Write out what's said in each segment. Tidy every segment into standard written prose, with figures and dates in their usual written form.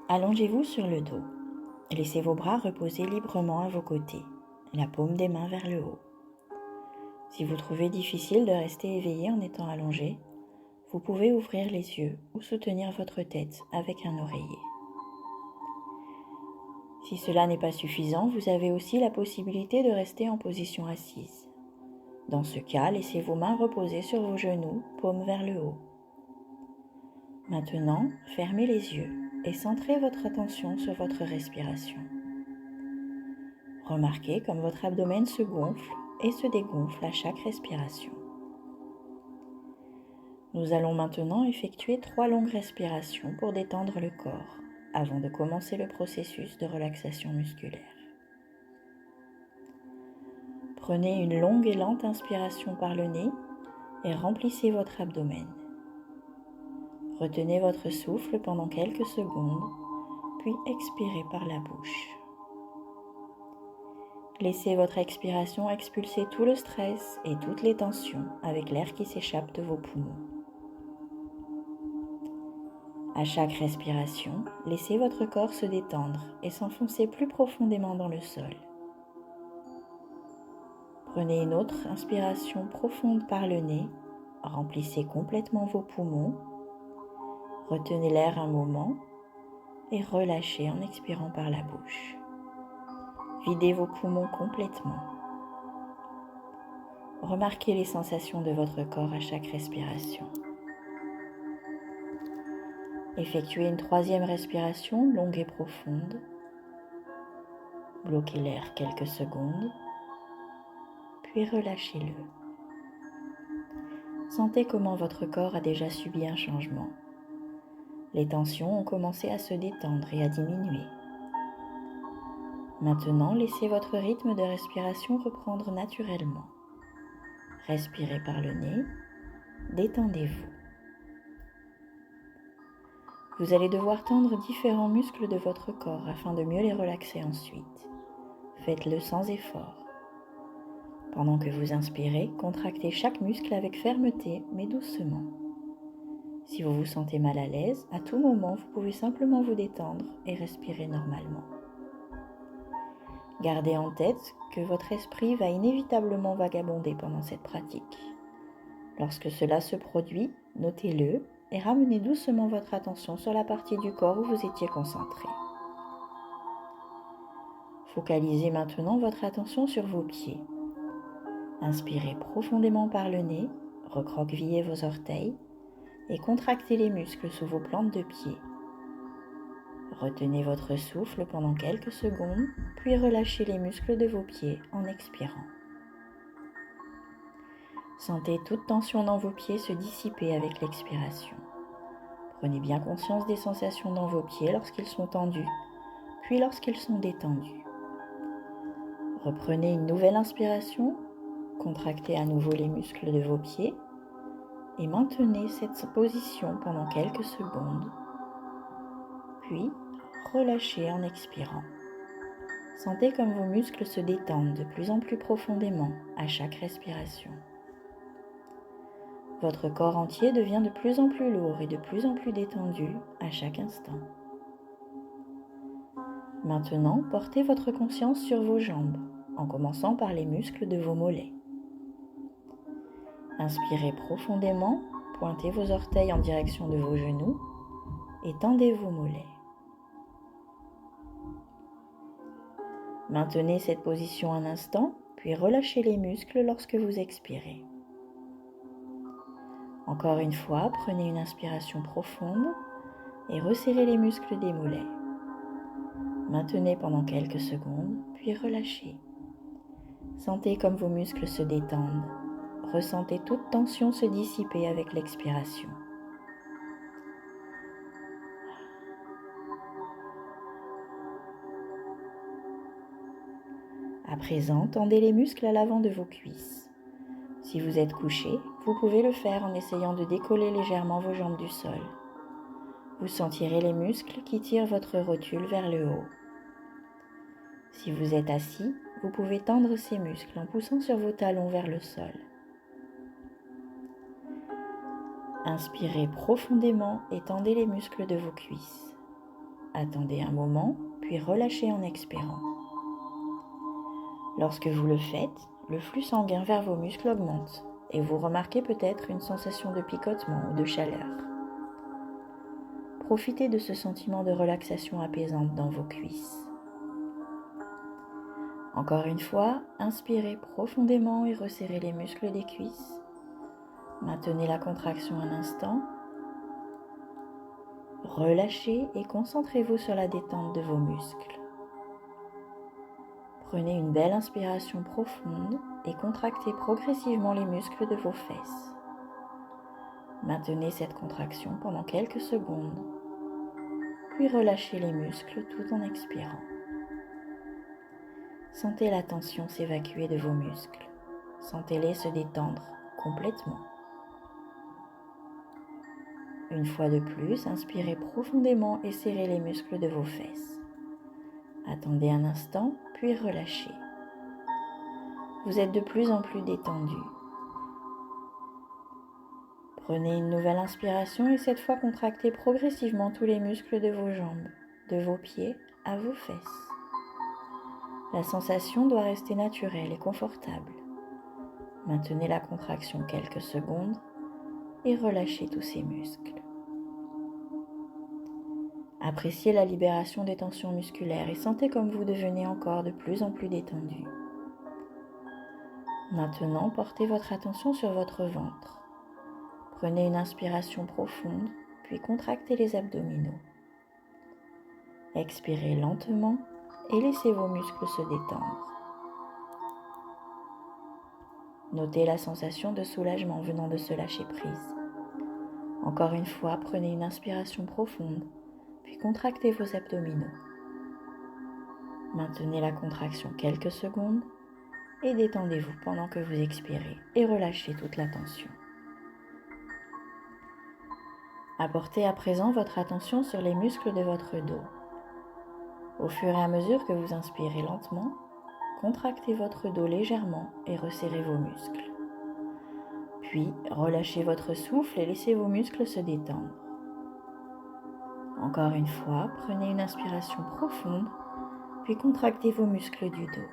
Allongez-vous sur le dos. Laissez vos bras reposer librement à vos côtés, la paume des mains vers le haut. Si vous trouvez difficile de rester éveillé en étant allongé, vous pouvez ouvrir les yeux ou soutenir votre tête avec un oreiller. Si cela n'est pas suffisant, vous avez aussi la possibilité de rester en position assise. Dans ce cas, laissez vos mains reposer sur vos genoux, paume vers le haut. Maintenant, fermez les yeux et centrez votre attention sur votre respiration. Remarquez comme votre abdomen se gonfle et se dégonfle à chaque respiration. Nous allons maintenant effectuer 3 longues respirations pour détendre le corps avant de commencer le processus de relaxation musculaire. Prenez une longue et lente inspiration par le nez et remplissez votre abdomen. Retenez votre souffle pendant quelques secondes, puis expirez par la bouche. Laissez votre expiration expulser tout le stress et toutes les tensions avec l'air qui s'échappe de vos poumons. À chaque respiration, laissez votre corps se détendre et s'enfoncer plus profondément dans le sol. Prenez une autre inspiration profonde par le nez, remplissez complètement vos poumons, retenez l'air un moment et relâchez en expirant par la bouche. Videz vos poumons complètement. Remarquez les sensations de votre corps à chaque respiration. Effectuez une 3e respiration longue et profonde. Bloquez l'air quelques secondes, puis relâchez-le. Sentez comment votre corps a déjà subi un changement. Les tensions ont commencé à se détendre et à diminuer. Maintenant, laissez votre rythme de respiration reprendre naturellement. Respirez par le nez, détendez-vous. Vous allez devoir tendre différents muscles de votre corps afin de mieux les relaxer ensuite. Faites-le sans effort. Pendant que vous inspirez, contractez chaque muscle avec fermeté mais doucement. Si vous vous sentez mal à l'aise, à tout moment, vous pouvez simplement vous détendre et respirer normalement. Gardez en tête que votre esprit va inévitablement vagabonder pendant cette pratique. Lorsque cela se produit, notez-le et ramenez doucement votre attention sur la partie du corps où vous étiez concentré. Focalisez maintenant votre attention sur vos pieds. Inspirez profondément par le nez, recroquevillez vos orteils et contractez les muscles sous vos plantes de pied. Retenez votre souffle pendant quelques secondes, puis relâchez les muscles de vos pieds en expirant. Sentez toute tension dans vos pieds se dissiper avec l'expiration. Prenez bien conscience des sensations dans vos pieds lorsqu'ils sont tendus, puis lorsqu'ils sont détendus. Reprenez une nouvelle inspiration, contractez à nouveau les muscles de vos pieds et maintenez cette position pendant quelques secondes, puis relâchez en expirant. Sentez comme vos muscles se détendent de plus en plus profondément à chaque respiration. Votre corps entier devient de plus en plus lourd et de plus en plus détendu à chaque instant. Maintenant, portez votre conscience sur vos jambes, en commençant par les muscles de vos mollets. Inspirez profondément, pointez vos orteils en direction de vos genoux et tendez vos mollets. Maintenez cette position un instant, puis relâchez les muscles lorsque vous expirez. Encore une fois, prenez une inspiration profonde et resserrez les muscles des mollets. Maintenez pendant quelques secondes, puis relâchez. Sentez comme vos muscles se détendent. Ressentez toute tension se dissiper avec l'expiration. À présent, tendez les muscles à l'avant de vos cuisses. Si vous êtes couché, vous pouvez le faire en essayant de décoller légèrement vos jambes du sol. Vous sentirez les muscles qui tirent votre rotule vers le haut. Si vous êtes assis, vous pouvez tendre ces muscles en poussant sur vos talons vers le sol. Inspirez profondément et tendez les muscles de vos cuisses. Attendez un moment, puis relâchez en expirant. Lorsque vous le faites, le flux sanguin vers vos muscles augmente et vous remarquez peut-être une sensation de picotement ou de chaleur. Profitez de ce sentiment de relaxation apaisante dans vos cuisses. Encore une fois, inspirez profondément et resserrez les muscles des cuisses. Maintenez la contraction un instant. Relâchez et concentrez-vous sur la détente de vos muscles. Prenez une belle inspiration profonde et contractez progressivement les muscles de vos fesses. Maintenez cette contraction pendant quelques secondes, puis relâchez les muscles tout en expirant. Sentez la tension s'évacuer de vos muscles. Sentez-les se détendre complètement. Une fois de plus, inspirez profondément et serrez les muscles de vos fesses. Attendez un instant, puis relâchez. Vous êtes de plus en plus détendu. Prenez une nouvelle inspiration et cette fois contractez progressivement tous les muscles de vos jambes, de vos pieds à vos fesses. La sensation doit rester naturelle et confortable. Maintenez la contraction quelques secondes et relâchez tous ces muscles. Appréciez la libération des tensions musculaires et sentez comme vous devenez encore de plus en plus détendu. Maintenant, portez votre attention sur votre ventre. Prenez une inspiration profonde, puis contractez les abdominaux. Expirez lentement et laissez vos muscles se détendre. Notez la sensation de soulagement venant de se lâcher prise. Encore une fois, prenez une inspiration profonde, puis contractez vos abdominaux. Maintenez la contraction quelques secondes et détendez-vous pendant que vous expirez et relâchez toute la tension. Apportez à présent votre attention sur les muscles de votre dos. Au fur et à mesure que vous inspirez lentement, contractez votre dos légèrement et resserrez vos muscles. Puis, relâchez votre souffle et laissez vos muscles se détendre. Encore une fois, prenez une inspiration profonde, puis contractez vos muscles du dos.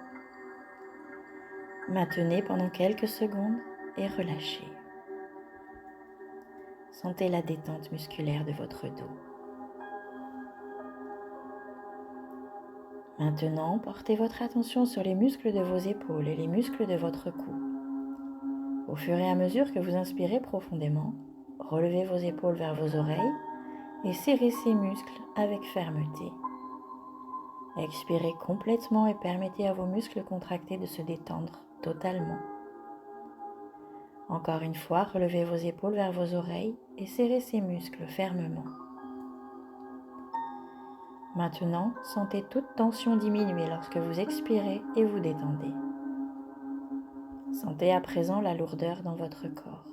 Maintenez pendant quelques secondes et relâchez. Sentez la détente musculaire de votre dos. Maintenant, portez votre attention sur les muscles de vos épaules et les muscles de votre cou. Au fur et à mesure que vous inspirez profondément, relevez vos épaules vers vos oreilles et serrez ces muscles avec fermeté. Expirez complètement et permettez à vos muscles contractés de se détendre totalement. Encore une fois, relevez vos épaules vers vos oreilles et serrez ces muscles fermement. Maintenant, sentez toute tension diminuer lorsque vous expirez et vous détendez. Sentez à présent la lourdeur dans votre corps.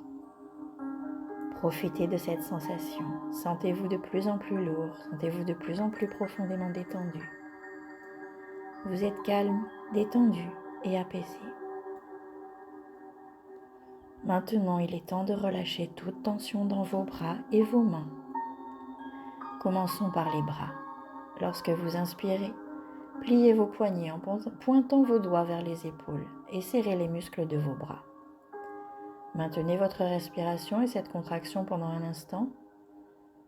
Profitez de cette sensation. Sentez-vous de plus en plus lourd, sentez-vous de plus en plus profondément détendu. Vous êtes calme, détendu et apaisé. Maintenant, il est temps de relâcher toute tension dans vos bras et vos mains. Commençons par les bras. Lorsque vous inspirez, pliez vos poignets en pointant vos doigts vers les épaules et serrez les muscles de vos bras. Maintenez votre respiration et cette contraction pendant un instant,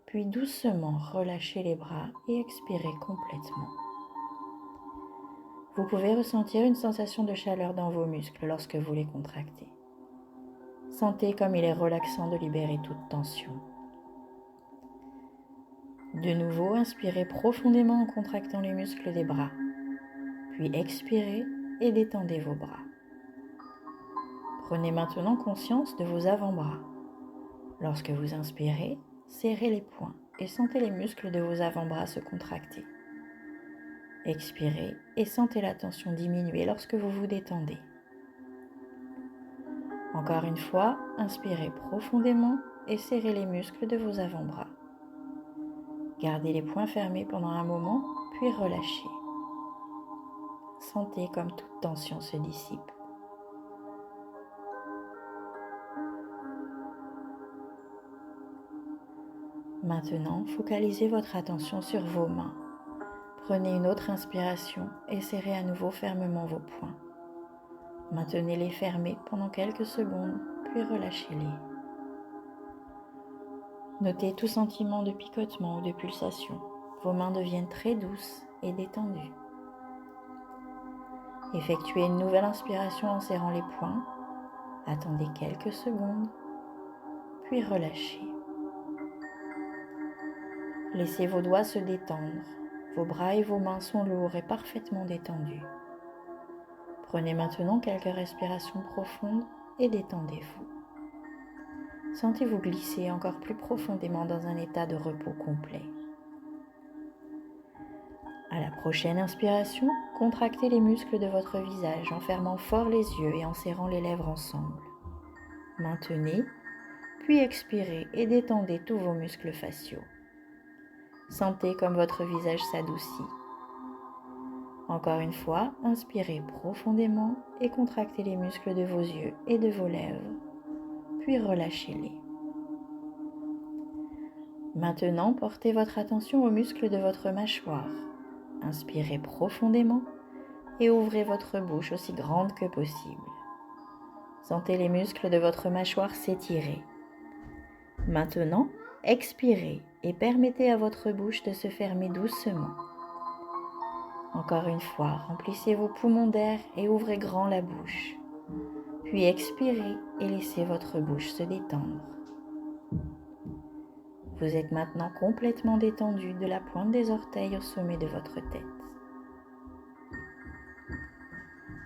puis doucement relâchez les bras et expirez complètement. Vous pouvez ressentir une sensation de chaleur dans vos muscles lorsque vous les contractez. Sentez comme il est relaxant de libérer toute tension. De nouveau, inspirez profondément en contractant les muscles des bras, puis expirez et détendez vos bras. Prenez maintenant conscience de vos avant-bras. Lorsque vous inspirez, serrez les poings et sentez les muscles de vos avant-bras se contracter. Expirez et sentez la tension diminuer lorsque vous vous détendez. Encore une fois, inspirez profondément et serrez les muscles de vos avant-bras. Gardez les poings fermés pendant un moment, puis relâchez. Sentez comme toute tension se dissipe. Maintenant, focalisez votre attention sur vos mains. Prenez une autre inspiration et serrez à nouveau fermement vos poings. Maintenez-les fermés pendant quelques secondes, puis relâchez-les. Notez tout sentiment de picotement ou de pulsation. Vos mains deviennent très douces et détendues. Effectuez une nouvelle inspiration en serrant les poings. Attendez quelques secondes, puis relâchez. Laissez vos doigts se détendre. Vos bras et vos mains sont lourds et parfaitement détendus. Prenez maintenant quelques respirations profondes et détendez-vous. Sentez-vous glisser encore plus profondément dans un état de repos complet. À la prochaine inspiration, contractez les muscles de votre visage en fermant fort les yeux et en serrant les lèvres ensemble. Maintenez, puis expirez et détendez tous vos muscles faciaux. Sentez comme votre visage s'adoucit. Encore une fois, inspirez profondément et contractez les muscles de vos yeux et de vos lèvres, puis relâchez-les. Maintenant, portez votre attention aux muscles de votre mâchoire. Inspirez profondément et ouvrez votre bouche aussi grande que possible. Sentez les muscles de votre mâchoire s'étirer. Maintenant, expirez et permettez à votre bouche de se fermer doucement. Encore une fois, remplissez vos poumons d'air et ouvrez grand la bouche. Puis expirez et laissez votre bouche se détendre. Vous êtes maintenant complètement détendu de la pointe des orteils au sommet de votre tête.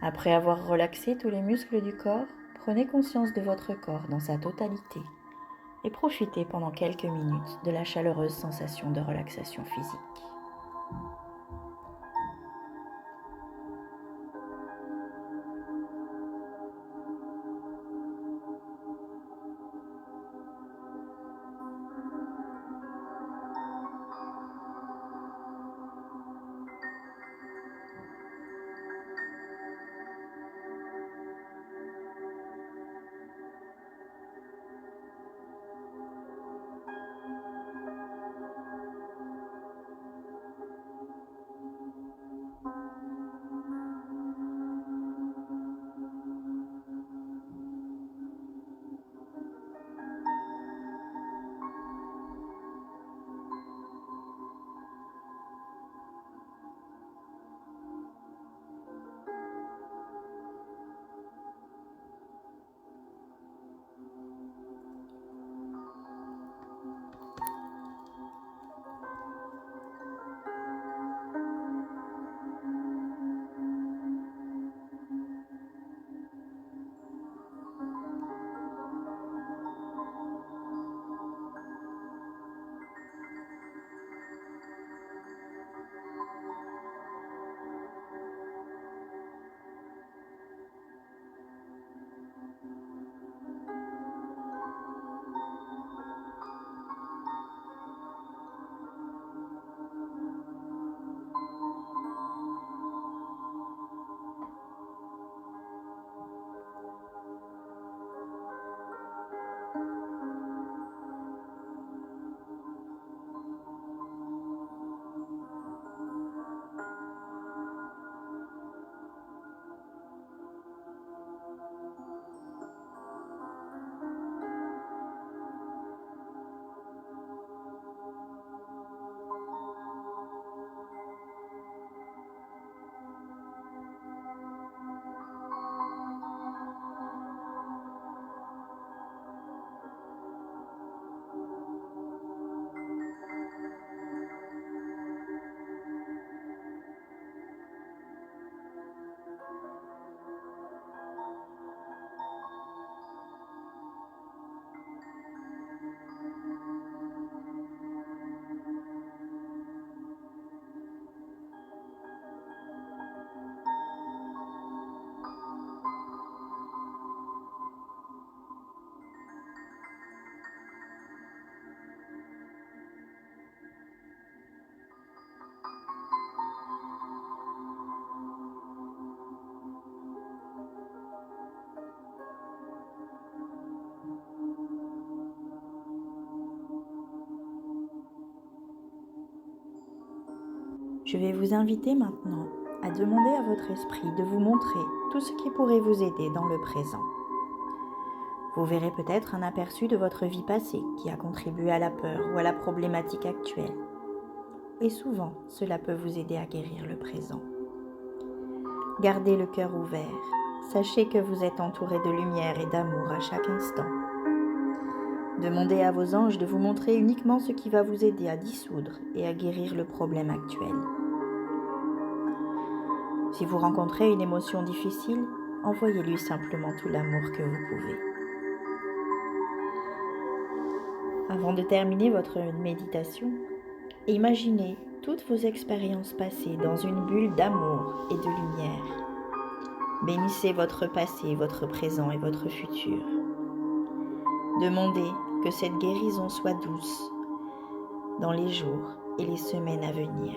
Après avoir relaxé tous les muscles du corps, prenez conscience de votre corps dans sa totalité et profitez pendant quelques minutes de la chaleureuse sensation de relaxation physique. Je vais vous inviter maintenant à demander à votre esprit de vous montrer tout ce qui pourrait vous aider dans le présent. Vous verrez peut-être un aperçu de votre vie passée qui a contribué à la peur ou à la problématique actuelle. Et souvent, cela peut vous aider à guérir le présent. Gardez le cœur ouvert. Sachez que vous êtes entouré de lumière et d'amour à chaque instant. Demandez à vos anges de vous montrer uniquement ce qui va vous aider à dissoudre et à guérir le problème actuel. Si vous rencontrez une émotion difficile, envoyez-lui simplement tout l'amour que vous pouvez. Avant de terminer votre méditation, imaginez toutes vos expériences passées dans une bulle d'amour et de lumière. Bénissez votre passé, votre présent et votre futur. Demandez que cette guérison soit douce dans les jours et les semaines à venir.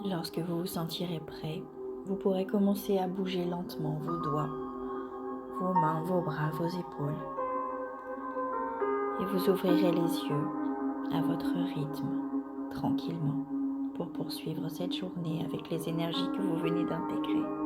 Lorsque vous vous sentirez prêt, vous pourrez commencer à bouger lentement vos doigts, vos mains, vos bras, vos épaules. Et vous ouvrirez les yeux à votre rythme, tranquillement, pour poursuivre cette journée avec les énergies que vous venez d'intégrer.